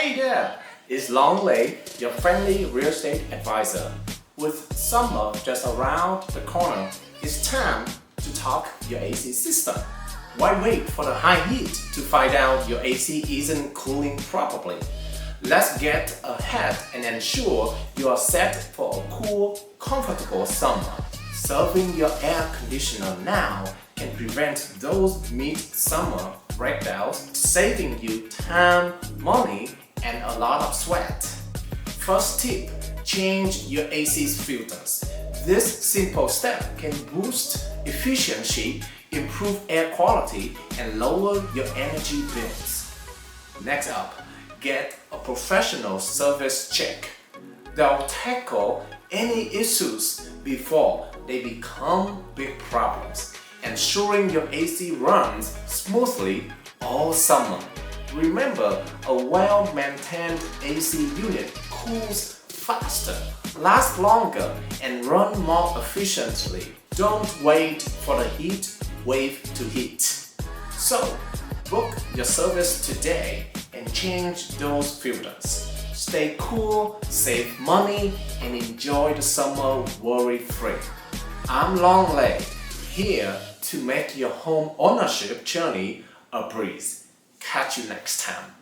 Hey there! It's Long Lei, your friendly real estate advisor. With summer just around the corner, it's time to talk your AC system. Why wait for the high heat to find out your AC isn't cooling properly? Let's get ahead and ensure you are set for a cool, comfortable summer. Serving your air conditioner now can prevent those mid-summer breakdowns, saving you time, money, and a lot of sweat. First tip, change your AC's filters. This simple step can boost efficiency, improve air quality, and lower your energy bills. Next up, get a professional service check. They'll tackle any issues before they become big problems, ensuring your AC runs smoothly all summer. Remember, a well-maintained AC unit cools faster, lasts longer, and runs more efficiently. Don't wait for the heat wave to hit. So, book your service today and change those filters. Stay cool, save money, and enjoy the summer worry-free. I'm Long Lei, here to make your home ownership journey a breeze. Catch you next time.